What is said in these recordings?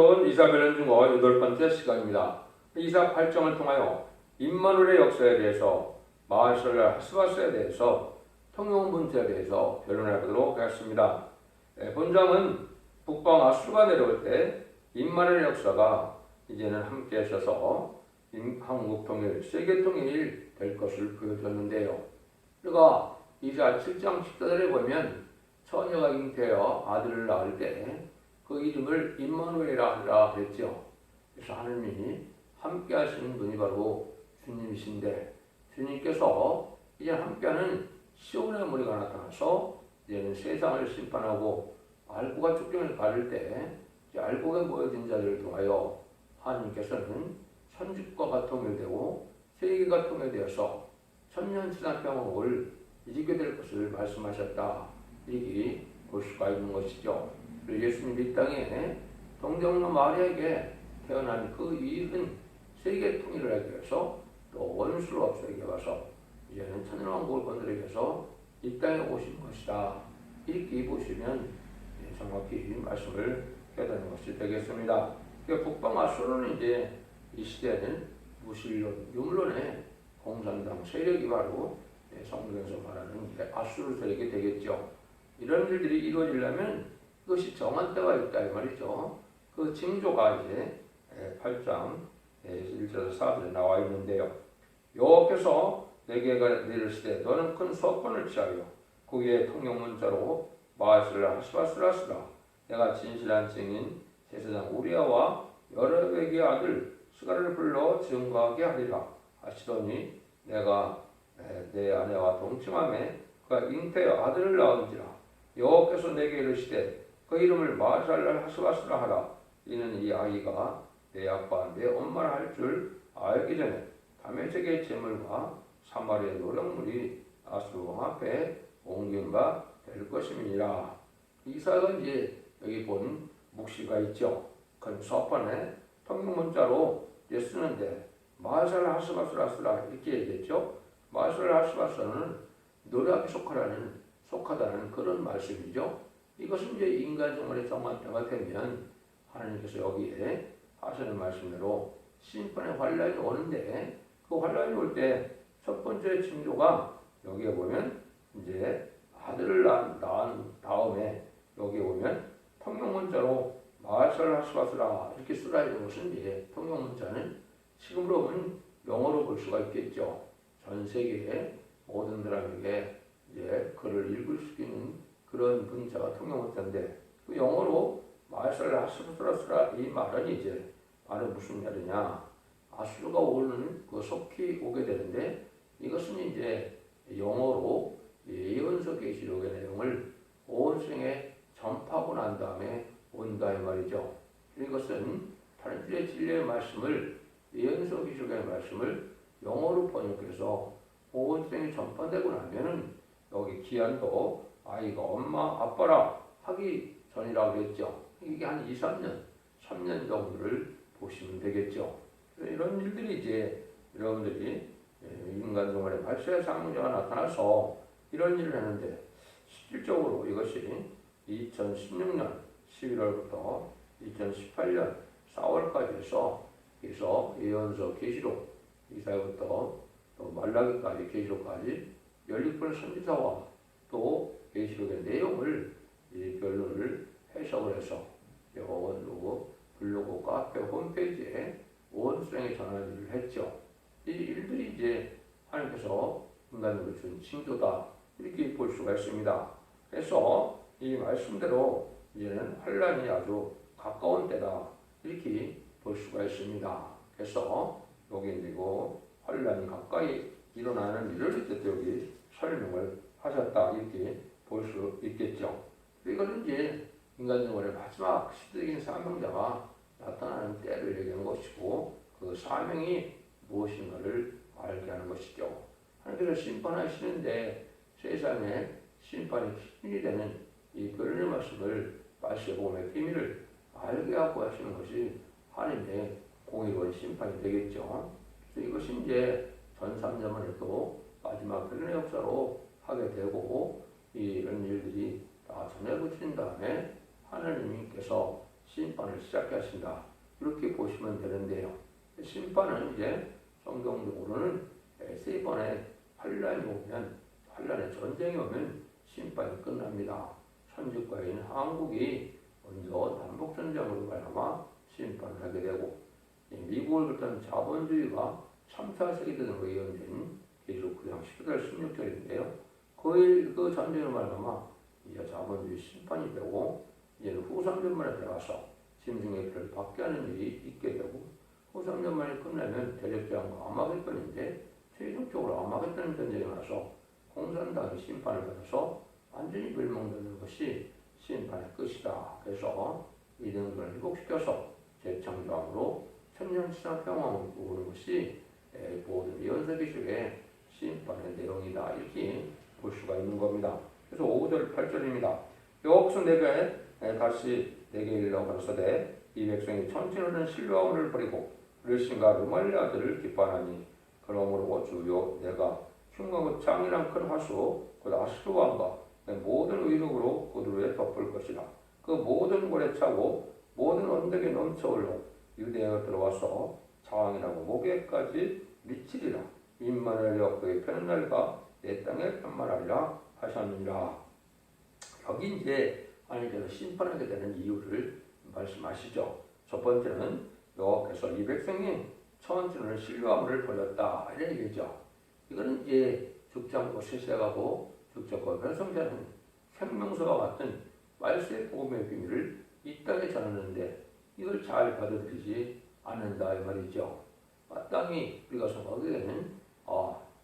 이사벨은 중어 8번째 시간입니다. 이사 8장을 통하여 임마누엘의 역사에 대해서, 마하샬 하스바스에 대해서, 통용 문제에 대해서 변론해 보도록 하겠습니다. 본장은 북방 아수르가 내려올 때 임마누엘의 역사가 이제는 함께 하셔서 한국 통일, 세계 통일이 될 것을 보여줬는데요. 그러니까 이사 7장 14절에 보면 처녀가 잉태하여 아들을 낳을 때 그 이름을 임마누엘이라 하리라 그랬죠. 그래서 하느님이 함께 하시는 분이 바로 주님이신데, 주님께서 이제 함께하는 시온의 무리가 나타나서 이제는 세상을 심판하고 알곡과 쫓김을 가를 때 알곡에 모여진 자들을 통하여 하나님께서는 천주과가 통일되고 세계가 통일되어서 천년지상평화를 이루게 될 것을 말씀하셨다. 이렇게 볼 수가 있는 것이죠. 예수님이 이 땅에 동정녀 마리아에게 태어난 그 이유는 세계 통일을 하기 위해서, 또 원수를 없애기 위해서, 이제는 천년왕국을 건드리기 위해서 이 땅에 오신 것이다. 이렇게 보시면 정확히 말씀을 깨닫는 것이 되겠습니다. 북방 아수르는 이제 이 시대에는 무신론, 유물론의 공산당 세력이 바로 성경에서 말하는 아수르 세력이 되겠죠. 이런 일들이 이루어지려면 그것이 정한 때가 있다 이 말이죠. 그 징조가 이제 8장 1절에서 4절에 나와 있는데요. 여호와께서 내게 이르시되 너는 큰 서권을 취하여 그 위에 통용문자로 마하샬 하스바스라 쓰라. 내가 진실한 증인 제사장 우리아와 여러 외의 아들 스가랴를 불러 증거하게 하리라 하시더니, 내가 내 아내와 동침함에 그가 잉태하여 아들을 낳은지라. 여호와께서 내게 이르시되 그 이름을 마하샬 하스바스라 하라. 이는 이 아이가 내 아빠 내 엄마라 할 줄 알기 전에 다메섹의 제물과 사마리아의 노력물이 아수르 왕 앞에 옮긴 바 될 것임이니라. 이사가 이제 여기 본 묵시가 있죠. 큰 서판에 통용문자로 쓰는데 마하샬 하스바스라 쓰라 이렇게 얘기했죠. 마하샬 하스바스는 노력에 속하다는 그런 말씀이죠. 이것은 이제 인간 생활의 정한 때가 되면 하나님께서 여기에 하시는 말씀대로 심판의 환란이 오는데, 그 환란이 올 때 첫 번째 징조가 여기에 보면 이제 아들을 낳은 다음에 여기에 보면 통용문자로 마하샬 하스바스라 이렇게 쓰라 이런 것은 이제 통용문자는 지금으로 보면 영어로 볼 수가 있겠죠. 전 세계의 모든 사람에게 이제 글을 읽을 수 있는 그런 문자가 통용문자인데, 그 영어로 마하샬 하스바스라 쓰라 이 말은 이제 바로 무슨 말이냐, 아수르가 오는 그 속히 오게 되는데, 이것은 이제 영어로 예언서 계시록의 내용을 온 세상에 전파하고 난 다음에 온다 이 말이죠. 이것은 다른 줄의 진리의 말씀을, 예언서 계시록의 말씀을 영어로 번역해서 온 세상에 전파되고 나면은 여기 기한도 아이가 엄마 아빠라 하기 전이라고 그랬죠. 이게 한 2, 3년 정도를 보시면 되겠죠. 이런 일들이 이제 여러분들이 인간 동안에 발생 상황자가 나타나서 이런 일을 하는데, 실질적으로 이것이 2016년 11월부터 2018년 4월까지 해서 예언서 계시록 이사야부터 또 말라기까지 계시록까지 16번 선지자와 또 계시록의 내용을 변론을 해석을 해서 영어로 블로그, 카페, 홈페이지에 온 세상에 전하는 일을 했죠. 이 일들이 이제 하나님께서 인간으로 준 징조다 이렇게 볼 수가 있습니다. 그래서 이 말씀대로 이제는 환란이 아주 가까운 때다 이렇게 볼 수가 있습니다. 그래서 여기 그리고 환란이 가까이 일어나는 일을 이제 여기 설명을 하셨다 이렇게 볼 수 있겠죠. 이거는 이제 인간 생활의 마지막 시대적인 사명자가 나타나는 때를 얘기하는 것이고, 그 사명이 무엇인가를 알게 하는 것이죠. 하나님께서 심판하시는데 세상에 심판이 기준이 되는 이 변론의 말씀을 말씀의 비밀을 알게 하고 하시는 것이 하나님의 공의로운 심판이 되겠죠. 그래서 이것이 이제 전 3년만 해도 마지막 변론의 역사로 하게 되고, 이런 일들이 다 전해붙인 다음에 하나님께서 심판을 시작하신다. 이렇게 보시면 되는데요. 심판은 이제 성경적으로는 세 번의 환란이 오면, 환란의 전쟁이 오면 심판이 끝납니다. 천주과인 한국이 먼저 남북전쟁으로 말미암아 심판을 하게 되고, 미국을 그렇다면 자본주의가 3차 세계대전으로 이어진 계속 그냥 11월 16절인데요. 그 전쟁으로 말미암아 이제 자본주의 심판이 되고, 이제 후 3년 만에 들어가서 짐승의 피를 받게 하는 일이 있게 되고, 후 3년 만에 끝나면 대적장과 아마겟돈인데, 최종적으로 아마겟돈 전쟁이 나서 공산당이 심판을 받아서 완전히 멸망되는 것이 심판의 끝이다. 그래서 이 등들을 회복시켜서 재창조함으로 천년치상 평화를 오는 것이 모든 연쇄기술의 심판의 내용이다. 이렇게 볼 수가 있는 겁니다. 그래서 5절, 8절입니다. 여호와께서 내게 다시 내게 일러 가로사대 이 백성이 천천히는 신뢰함을 버리고 르신과 르말리 아들을 기뻐하니 그러므로 주여 내가 흉하고 장이랑 큰 화수 곧 아스루왕과 모든 의력으로 그들에 덮을 것이라. 그 모든 골에 차고 모든 언덕에 넘쳐올라 유대에 들어와서 장이라고 목에까지 미치리라. 임마누엘 그의 편한 날과 내 땅에 편만하리라 하셨느니라. 여기 이제 하나님께서 심판하게 되는 이유를 말씀하시죠. 첫 번째는 여호와께서 이 백성이 천천히는 신뢰함을 버렸다 이런 얘기죠. 이거는 이제 죽지 않고 실세가고 죽지 않고 변성자는 생명서와 같은 말세의 복음의 비밀을 이 땅에 전하는데 이걸 잘 받아들이지 않는다 이 말이죠. 마땅히 우리가 생각하기에는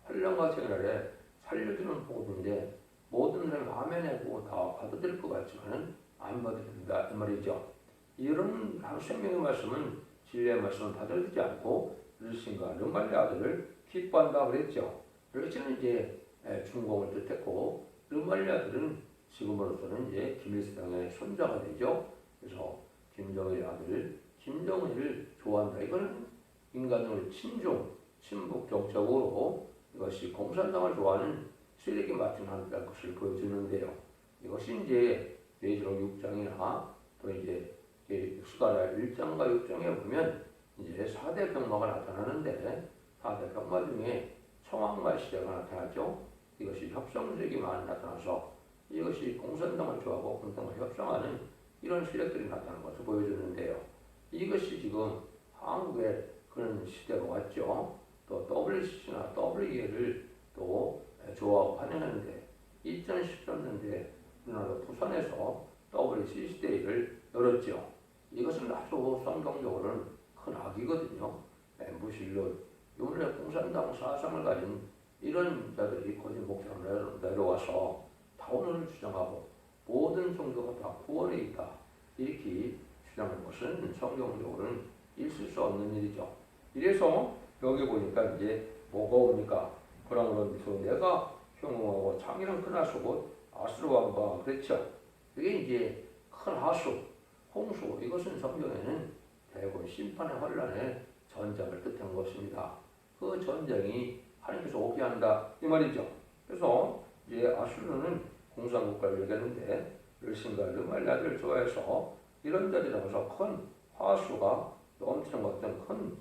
환란과 생활에 살려주는 복음인데 모든 사람이 아멘하고 다 받아들일 것 같지만은 안 받아들인다 이 말이죠. 이런 생명의 말씀은 진리의 말씀을 받아들이지 않고 르신과 르말리 아들을 기뻐한다 그랬죠. 르신은 이제 중공을 뜻했고 르말리 아들은 지금으로서는 이제 김일성의 손자가 되죠. 그래서 김정일의 아들 김정일을 좋아한다. 이거는 인간을 친중, 친북 정책으로 이것이 공산당을 좋아하는 세력이 나타난다는 것을 보여주는데요. 이것이 이제 내지록 6장이나 또 이제 수가라 1장과 6장에 보면 이제 4대 병마가 나타나는데 4대 병마 중에 청왕마 시대가 나타나죠. 이것이 협상세력이 나타나서 이것이 공산당을 좋아하고 공산당을 협상하는 이런 세력들이 나타나는 것을 보여주는데요. 이것이 지금 한국에 그런 시대가 왔죠. 또 WCC나 WE를 또 좋아하고 환영하는데 2013년도에 우리나라 부산에서 WCC대회를 열었죠. 이것은 아주 성경적으로는 큰 악이거든요. 무신론, 요번에 공산당 사상을 가진 이런 자들이 거짓 목사를 내려와서 다원을 주장하고 모든 종교가 다 구원에 있다. 이렇게 주장하는 것은 성경적으로는 있을 수 없는 일이죠. 이래서 여기 보니까 이제 뭐가 옵니까? 그러므로 내가 흉하고 창이랑 큰 하수고 아스루왕과 그렇죠. 이게 이제 큰 하수, 홍수 이것은 성경에는 대부분 심판의 환란의 전쟁을 뜻한 것입니다. 그 전쟁이 하나님께서 오게 한다 이 말이죠. 그래서 이제 아수르는 공산국가를 얘기하는데 르신과 르말리 아들을 좋아해서 이런 자리에 나와서 큰 화수가 넘치는 것 같은 큰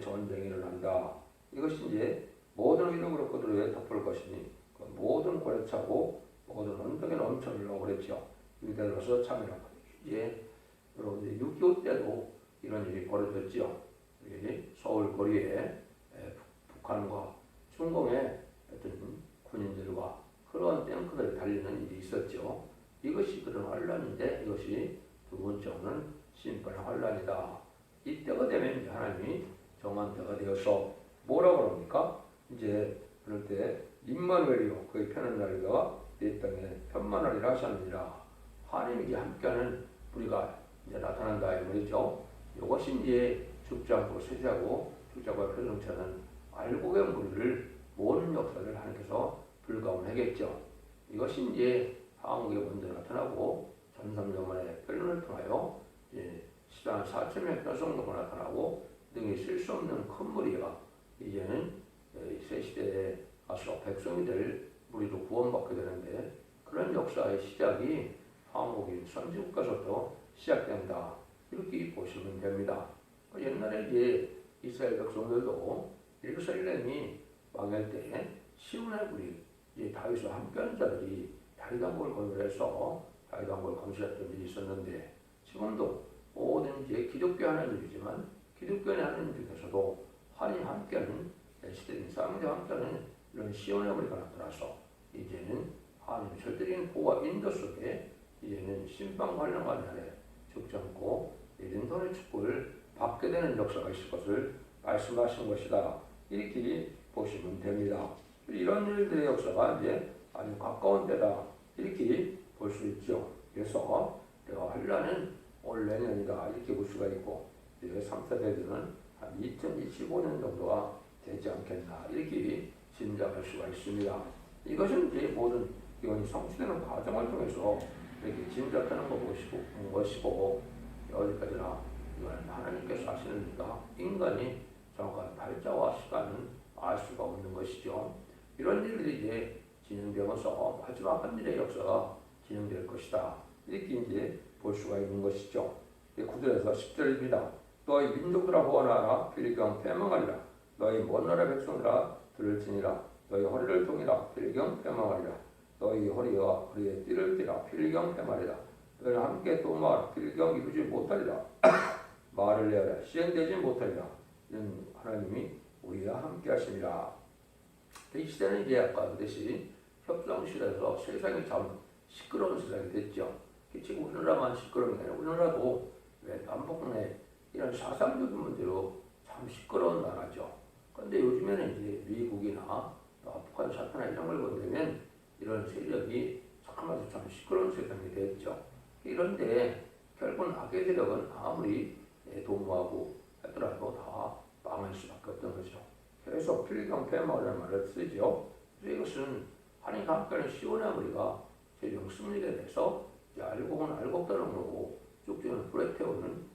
전쟁이 일어난다. 이것이 이제 모든 이름으로 그들을 덮을 것이니 그 모든 골에 차고 모든 언덕에 넘쳐나려고 그랬죠. 유대로서 참이라고 이제 여러분들 6.25 때도 이런 일이 벌어졌죠. 서울 거리에 북한과 중공의 어떤 군인들과 그런 탱크들이 달리는 일이 있었죠. 이것이 그런 환란인데 이것이 두 번째는 심판의 환란이다. 이때가 되면 하나님이 정한 때가 되어서 뭐라고 합니까? 이제 그럴 때 임마누엘이요 그의 편한 날과 내 땅에 편만하리라 하셨느니라. 하나님에게 함께하는 우리가 이제 나타난다 이 말이죠. 이것이 이제 죽지 않고 쇠자고 죽지 않고 표정처는 알곡의 무리를 모든 역사를 하나님께서 불가운하겠죠. 이것이 이제 한국에 먼저 나타나고 전삼년 만에 변론을 통하여 시당 4천명 편성도가 나타나고 등이 쉴 수 없는 큰 무리가 이제는 새 시대에 가서 백성이 될 무리로 구원받게 되는데 그런 역사의 시작이 한국이 선진국가서부터 시작된다. 이렇게 보시면 됩니다. 옛날에 이제 이스라엘 백성들도 예루살렘이 망할 때 시온의 우리 이제 다윗과 함께하는 자들이 다윗 왕국을 건설해서 다윗 왕국을 건설했던 일이 있었는데, 지금도 모든 이제 기독교 하나님이지만 기독교의 하나님 중에서도 하나님 함께하는 시대인 사람들과 함께하는 이런 시온의 우리가 나타나서 이제는 하나님의 절대적인 보호와 인도 속에 이제는 심판과 환란과 아래 죽지 않고 인도의 축복을 받게 되는 역사가 있을 것을 말씀하신 것이다. 이렇게 보시면 됩니다. 이런 일들의 역사가 이제 아주 가까운 때다. 이렇게 볼 수 있죠. 그래서 내가 환란은 올 내년이다. 이렇게 볼 수가 있고, 3차 대전은 한 2025년 정도가 되지 않겠나. 이렇게 짐작할 수가 있습니다. 이것은 이제 모든 이건 성취되는 과정을 통해서 이렇게 짐작하는 것이고, 여기까지나 이건 하나님께서 하시는 일이다. 인간이 정확한 날짜와 시간은 알 수가 없는 것이죠. 이런 일들이 이제 진행되면서 마지막 한 일의 역사가 진행될 것이다. 이렇게 이제 볼 수가 있는 것이죠. 9절에서 10절입니다. 너희 민족들아 호원하라. 필경 패망하리라. 너희 먼 나라 백성들아 들을지니라. 너희 허리를 동이라. 필경 패망하리라. 너희 허리와 허리에 띠를 띠라. 필경 패망하리라. 너희는 함께 또 말 필경 이루지 못하리라. 말을 내어라. 시행되지 못하리라. 이는 하나님이 우리와 함께 하시니라. 이 시대는 이제 아까 그랬듯이 협상 시대에서 세상이 참 시끄러운 세상이 됐죠. 지금 우리나라만 시끄러운 게 아니라 우리나라도 왜 남북 내 이런 사상적인 문제로 참 시끄러운 나라죠. 그런데 요즘에는 이제 미국이나 북한 사태나 이런 걸 보면 이런 세력이 참 시끄러운 세상이 됐죠. 이런데 결국은 악의 세력은 아무리 도모하고 하더라도 다 망할 수밖에 없던 거죠. 그래서 필경 패망이라는 말을 쓰죠. 그래서 이것은 하나님과 함께하는 시온의 아무리가 최종 승리에 대해서 알고 없다는 거고 쭉쭉 불태우는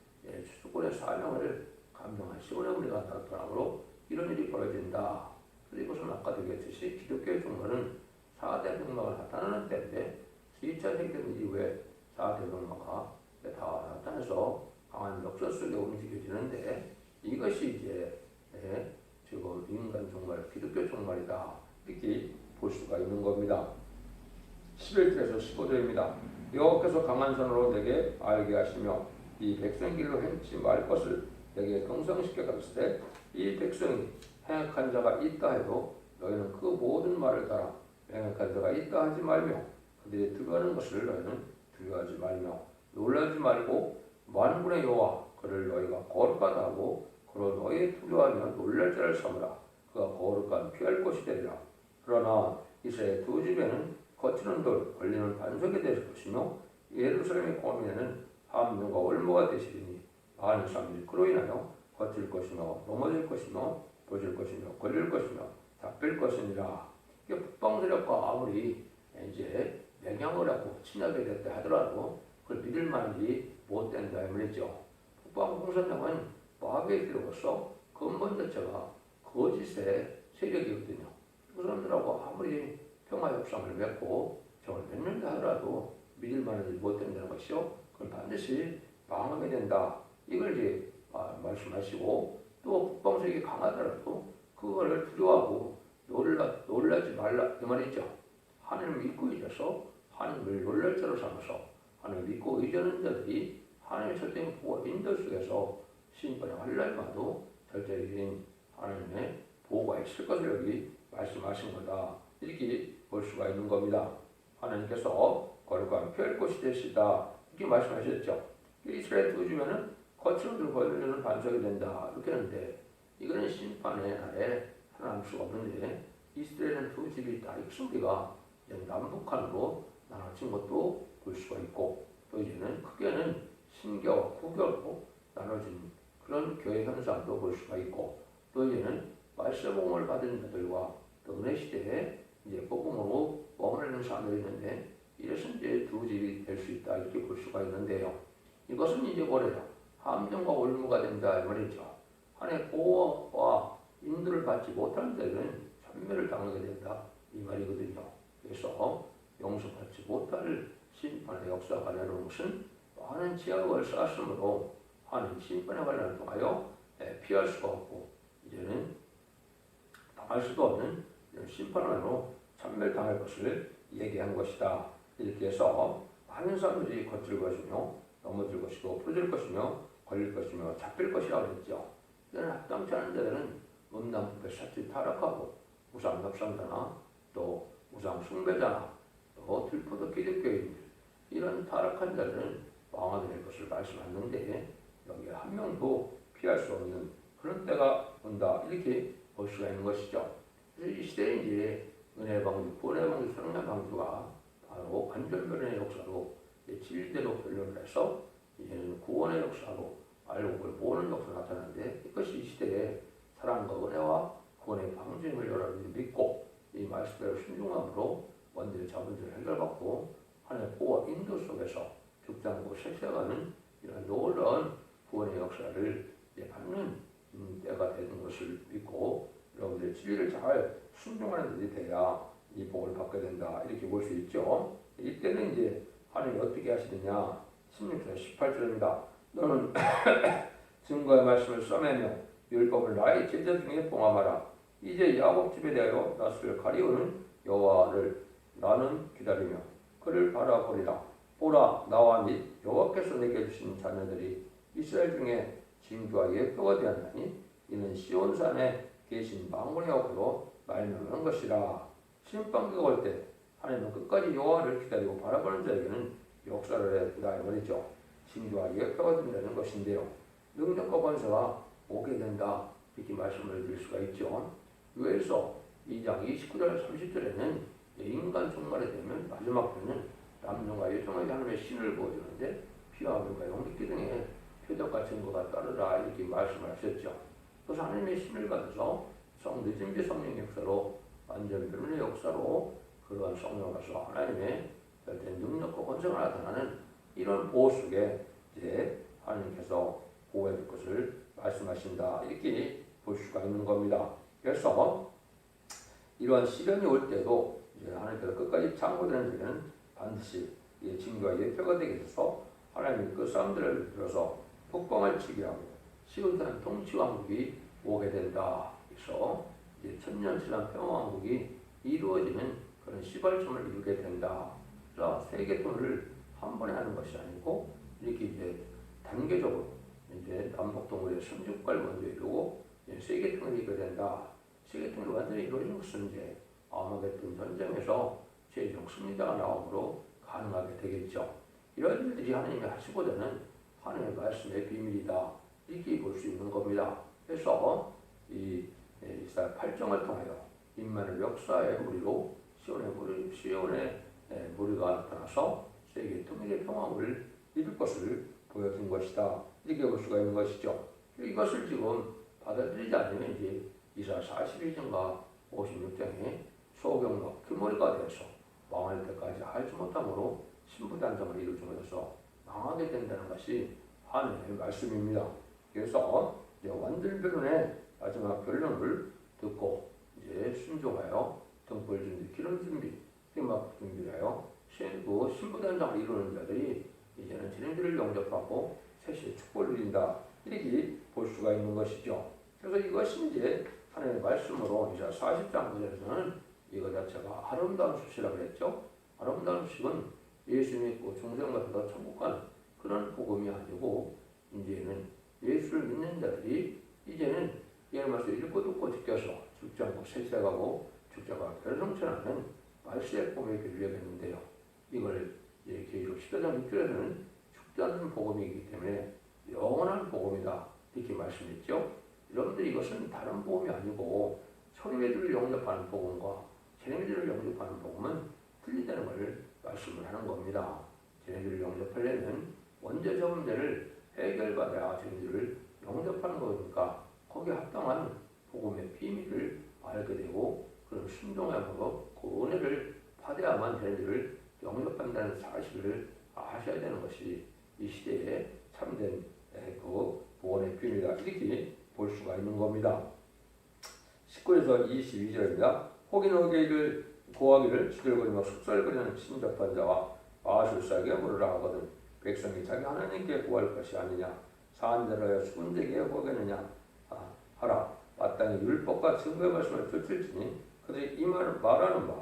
주권의 사명을 감당한 시온의 아무리가 나타나므로 이런 일이 벌어진다. 그리고 이것은 아까도 얘기했듯이 기독교의 종말은 4대 병마가 나타나는 때인데 2차 세계대전 이후에 4대 병마가 다 나타나서 강한 역사 속에 움직여지는데, 이것이 이제 지금 인간 종말, 기독교 종말이다. 이렇게 볼 수가 있는 겁니다. 11절에서 15절입니다. 여호와께서 강한 손으로 내게 알게 하시며 이 백성 길로 행치 말 것을 내게 경성시켜 가르칠 때 이 백성이 행악한 자가 있다 해도 너희는 그 모든 말을 따라 행악한 자가 있다 하지 말며 그들이 두려워하는 것을 너희는 두려워하지 말며 놀라지 말고 만군의 여호와 그를 너희가 거룩하다 하고 그로 너희 두려워하며 놀랄 자를 삼으라. 그가 거룩한 피할 곳이 되리라. 그러나 이스라엘 두 집에는 거치는 돌 걸리는 반석이 될 것이며 예루살렘의 꼬미에는 함정과 올무가 되시리니 많은 사람들이 그로 인하여 거칠 것이며 넘어질 것이며 부러질 것이며 걸릴 것이며 잡힐 것이니라. 북방 세력과 아무리 이제 맹약을 하고 친하게 됐다 하더라도 그걸 믿을 만이 못 된다 이 말이죠. 북방 공산당은 마귀의 길로서 근본 자체가 거짓의 세력이거든요. 그 사람들하고 아무리 평화 협상을 맺고 정을 맺는다 하더라도 믿을 만한 일이 못 된다는 것이요. 그건 반드시 망하게 된다. 이걸 이제 말씀하시고, 또 북방 세력이 강하더라도 그거를 두려워하고 놀라지 말라 이 말이죠. 하나님을 믿고 잊어서 하나님을 놀랄 자로 삼아서 하나님을 믿고 의지하는 자들이 하나님의 절대적인 보호 인도 속에서 심판의 환란마도 절대적인 하나님의 보호가 있을 것을 여기 말씀하신 거다. 이렇게 볼 수가 있는 겁니다. 하나님께서 거룩한 피할 곳이 되시다. 이렇게 말씀하셨죠. 이스라엘 두 집에는 거칠은 걸리는 반석이 된다. 이렇게 하는데 이거는 심판의 날에 하나님 수가 없는데 이스라엘은 두 집이 다 익숙이가 남북한으로 나눠진 것도 볼 수가 있고, 또 이제는 크게는 신교와 구교로 나눠진 그런 교회 현상도 볼 수가 있고, 또 이제는 말세복음을 받은 자들과 또 은혜 시대에 이제 복음으로 머무르는 사람들이 있는데, 이래서 이제 두 집이 될 수 있다 이렇게 볼 수가 있는데요. 이것은 이제 뭐래요? 함정과 올무가 된다 이 말이죠. 하나님의 보호와 인도를 받지 못하는 자들은 참멸을 당하게 된다 이 말이거든요. 그래서 용서받지 못할 심판의 역사가 내려오는 것은 많은 지약을 쌓았으므로 하는 심판의 관련을 통하여 피할 수가 없고 이제는 당할 수도 없는 심판으로 참멸당할 것을 얘기한 것이다. 이렇게 해서 많은 사람들이 거칠 것이며 넘어질 것이고 부러질 것이며 걸릴 것이며 잡힐 것이라고 했죠. 이는 합당치 않은 자들은 음란법에 샷이 타락하고 우상 협상자나 또 우상 숭배자나 또 들포도 기득교인들 이런 타락한 자들은 망하게 될 것을 말씀하는데 여기에 한 명도 피할 수 없는 그런 때가 온다 이렇게 볼 수가 있는 것이죠. 그래서 이 시대에 이제 은혜 방주, 구원의 방주, 사랑의 방주가 바로 관절변의 역사로 진리대로 변론을 해서 이제는 구원의 역사로 알고 보는 역사가 나타나는데 이것이 이 시대에 사랑과 은혜와 구원의 방주임을 여러분들이 믿고 이 말씀대로 순종함으로 원죄의 자본들을 해결받고 하나님의 보호 인도 속에서 죽장고 세세가는 이런 놀라운 구원의 역사를 받는 때가 되는 것을 믿고 여러분들의 진리를 잘 순종하는 일이 돼야 이 복을 받게 된다 이렇게 볼 수 있죠. 이때는 이제 하나님이 어떻게 하시느냐 16절 18절입니다. 너는 증거의 말씀을 써매며 율법을 나의 제자 중에 봉함하라. 이제 야곱 집에 대하여 낯을 가리우는 여호와를 나는 기다리며 그를 바라보리라. 보라 나와 및 여호와께서 내게 주신 자녀들이 이스라엘 중에 징조와 예표가 되었나니 이는 시온산에 계신 망군의 업으로 말미암은 것이라. 심판기가 올 때 하나님은 끝까지 여호와를 기다리고 바라보는 자에게는 역사를 해다 말이죠. 징조와 예표가 된다는 것인데요. 능력과 권세가 오게 된다 이렇게 말씀을 드릴 수가 있죠. 요에서 2장 29절 30절에는 인간 종말이 되면 마지막 때는 남녀가 여종에게 하나님의 신을 보여주는데 피와 물과 용기기 등의 표적과 증거가 따르라 이렇게 말씀을 하셨죠. 그래서 하나님의 신을 받아서 성례준비 성령 역사로 완전 변론의 역사로 그러한 성령을 가서 하나님의 별된 능력과 권세가 나타나는 이런 보호 속에 이제 하나님께서 보호해줄 것을 말씀하신다 이렇게 볼 수가 있는 겁니다. 그래서 이러한 시련이 올 때도 이제 하나님께서 끝까지 장고되는 일은 반드시 징조와 예표가 되게 돼서 하나님이 그 사람들을 들어서 폭방을 치게 하고 시온산 통치왕국이 오게 된다. 그래서 이제 천년신랑 평화왕국이 이루어지는 그런 시발점을 이루게 된다. 그래서 세계통일을 한 번에 하는 것이 아니고 이렇게 이제 단계적으로 이제 남북동굴의 선진국을 먼저 이루고 세계통일이 이루게 된다. 세계통일이 완전히 이루어지는 것은 이제 아마겟돈 전쟁에서 최종 승리자가 나옴으로 가능하게 되겠죠. 이런 일들이 하나님이 하시고자는 하나님의 말씀의 비밀이다. 이렇게 볼 수 있는 겁니다. 그래서 이 이스라엘 8정을 통하여 임마누엘 역사의 무리로 시온의 무리가 나타나서 세계 통일의 평화를 이룰 것을 보여준 것이다. 이렇게 볼 수가 있는 것이죠. 이것을 지금 받아들이지 않으면 이제 이사 42장과 56장에 소경과 규모리가 되어서 망할 때까지 알지 못함으로 신부단정을 이루어서 망하게 된다는 것이 하나님의 말씀입니다. 그래서 이제 완전 변론의 마지막 변론을 듣고 이제 순종하여 등불 준비, 기름 준비, 희막 준비하여 신부단장을 이루는 자들이 이제는 진행들을 영접하고 새시의 축복을 누린다. 이렇게 볼 수가 있는 것이죠. 그래서 이것이 이제 하나님의 말씀으로 이제 40장 구절에서는 이거 자체가 아름다운 소식이라고 했죠. 아름다운 소식은 예수 믿고 중생마다 천국 가는 그런 복음이 아니고 이제는 예수를 믿는 자들이 이제는 예를 말해서 읽고 듣고 지켜서 죽지 않고 세세가고 죽지 않고 결성천하는 말세의 복음의 길을 여겼는데요. 이걸 이렇게 14장 6절에서는 죽지 않는 복음이기 때문에 영원한 복음이다 이렇게 말씀했죠. 여러분들 이것은 다른 복음이 아니고 천의들을 영접하는 복음과 제네들을 영접하는 복음은 틀리다는 걸 말씀을 하는 겁니다. 제네들을 영접하려면 원죄적 문제를 해결받아야 제네들을 영접하는 거니까 거기에 합당한 복음의 비밀을 알게 되고 그런 순종함으로 그 은혜를 받아야만 제네들을 영접한다는 사실을 아셔야 되는 것이 이 시대에 참된 그 구원의 비밀이다 이렇게 볼 수가 있는 겁니다. 19에서 22절입니다. 혹인 어게를 고하기를 주들거리며 속설거리는 친접한 자와 마술사에게 물으라 하거든 백성이 자기 하나님께 구할 것이 아니냐. 사한자라여 수군되게 여보겠느냐 하라. 마땅히 율법과 증거의 말씀을 듣을지니 그들이 이 말을 말하는 바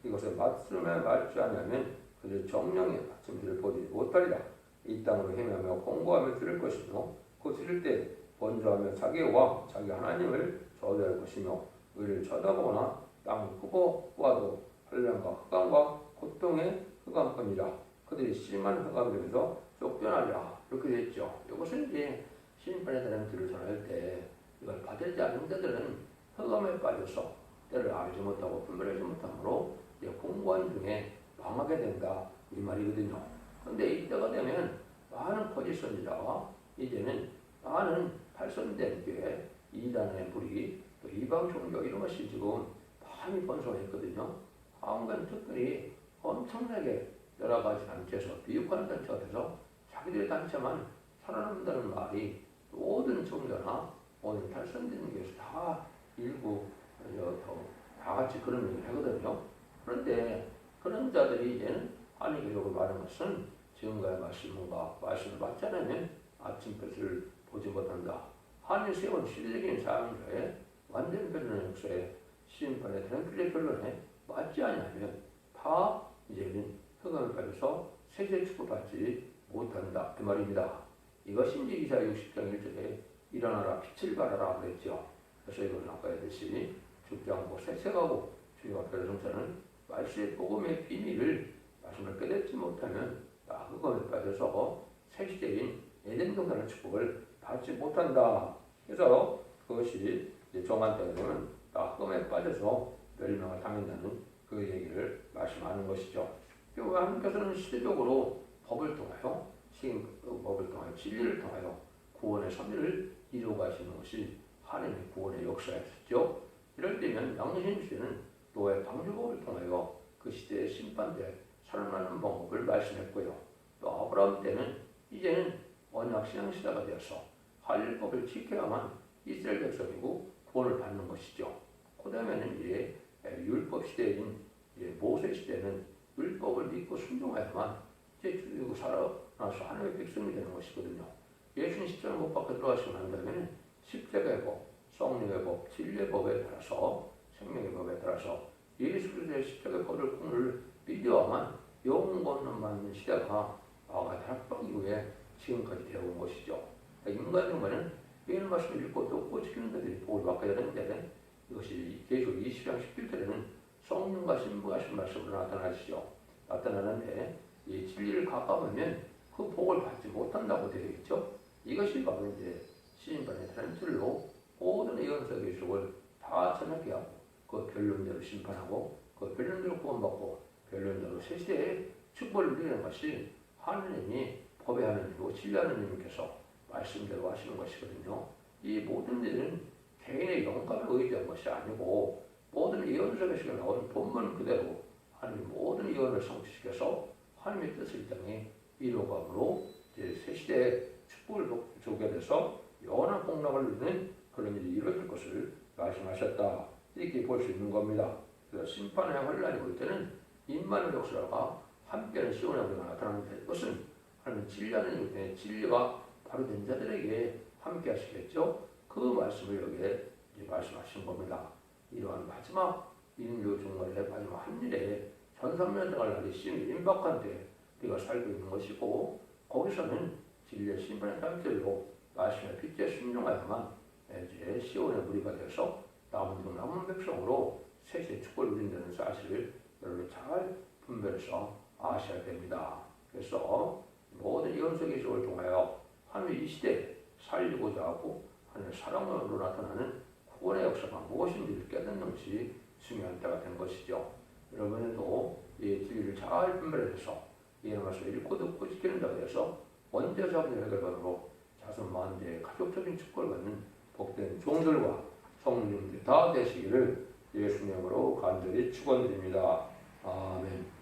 이것을 맞으며 말지 않으면 그들이 정령의 받침들을 보지 못하리라. 이 땅으로 헤매며 공고하며 들을 것이며 그 들을 때 번주하며 자기의 왕 자기 하나님을 저주할 것이며 의를 쳐다보거나 땅 크고 와도 환난과 흑암과 고통의 흑암뿐이라. 그들이 심한 흑암에서 쫓겨나리라. 이렇게 되어 있죠. 이것은 이제 심판의 사람들을 전할 때 이걸 받지 않는 자들은 흑암에 빠져서 때를 알지 못하고 분별하지 못함으로 이제 공고한 중에 망하게 된다 이 말이거든요. 그런데 이때가 되면 많은 거짓 선지자가 이제는 많은 발선된 교회 이단의 불이 또 이방 종교 이런 것이 지금 많이 번성했거든요. 한국은 특별히 엄청나게 여러 가지 단체에서 비육하는 단체가 돼서 자기들의 단체만 살아남는다는 말이 모든 종교나 모든 발선된 교회에서 다 일부 다 같이 그런 얘기를 하거든요. 그런데 그런 자들이 이제는 한의교적으로 말하는 것은 지금과의 말씀을 받지 않으면 아침볕을 보지 못한다. 한이 세운 시대적인 사상자의 완전 변론의 역사에 심판의 대단필의 변론에 맞지 않으면 다 이제는 흑암에 빠져서 세세 축복받지 못한다 그 말입니다. 이것이 이제 이사야 60장 1절에 일어나라 빛을 발하라 그랬죠. 그래서 이것은 아까 했듯이 죽지 않고 세세가고 주의 앞에 성자는 말씀의 복음의 비밀을 말씀을 깨닫지 못하면 흑암에 빠져서 새시대인 에덴 동산의 축복을 받지 못한다. 그래서 그것이 이제 정한 때가 되면 흑암에 빠져서 멸망을 당한다는 그 얘기를 말씀하는 것이죠. 하나님께서는 시대적으로 법을 통하여 법을 통하여 진리를 통하여 구원의 섭리를 이루어가시는 것이 하나님의 구원의 역사였죠. 이럴 때면 양신 시대는 노예 방주법을 통하여 그 시대의 심판대 살아나는 방법을 말씀했고요. 또 아브라함 때는 이제는 언약 신앙 시대가 되어서 할례법을 지켜야만 이스라엘 백성이고 구원을 받는 것이죠. 그 다음에는 이제 율법 시대인 모세 시대는 율법을 믿고 순종하야만 이제 살아나서 하나님의 백성이 되는 것이거든요. 예수님 십자가 못 박혀 들어가시고 난 다음에는 십자가의 법, 성령의 법, 진리의 법에 따라서 생명의 법에 따라서 예수 그리스도의 십자가의 법을 믿어야만 영원을 받는 시대가 대학방 이후에 지금까지 되어온 것이죠. 인간 중에는 예언 말씀을 읽고 듣고 지키는 자들이 복을 받게 되는데 이것이 계시록 20장 11절에는 성령과 신부하신 말씀으로 나타나는데 이 진리를 가까우면 그 복을 받지 못한다고 되어 있죠. 이것이 바로 이제 시인반의 트렌드로 모든 예언서 계시록을 다 전하게 하고 그 변론대로 심판하고 그 변론대로 구원받고 변론대로 새 시대에 축복을 누리는 것이 하느님이 법의 하느님이고 진리 하느님께서 말씀대로 하시는 것이거든요. 이 모든 일은 개인의 영감에 의지한 것이 아니고 모든 예언서에서 나온 본문 그대로 하나님 모든 예언을 성취시켜서 하나님의 뜻을 이 땅에 이루어감으로 이제 새 시대에 축복을 주게 돼서 영원한 복락을 누리는 그런 일이 이루어질 것을 말씀하셨다. 이렇게 볼 수 있는 겁니다. 그래서 심판의 환란이 올 때는 임마누엘 역사가 함께하는 시온의 우리가 나타나는데 그것은 하나님 진리하는 이유 때문에 진리가 바로 된 자들에게 함께 하시겠죠. 그 말씀을 여기에 말씀하신 겁니다. 이러한 마지막 인류 종말의 마지막 한 일에 전산면등할 날이 심히 임박한 때 우리가 살고 있는 것이고 거기서는 진리의 심판의 땅들로 말씀의 빛에 순종하야만 이제 시온의 무리가 되어서 남은 백성으로 세세 축복을 누린다는 사실을 여러분이 잘 분별해서 아셔야 됩니다. 그래서 모든 예언서 기록을 통하여 하나님의 이 시대에 살리고자 하고 하나님의 사랑으로 나타나는 구원의 역사가 무엇인지를 깨닫는 것이 중요한 때가 된 것이죠. 여러분도 이 진리를 잘 분별해서 예언 말씀을 읽고 듣고 지키는 자가 되어서 먼저 잡은 해결받으로 자손 만대의 가족적인 축복을 받는 복된 종들과 성령들이 다 되시기를 예수님으로 간절히 축원드립니다. 아멘.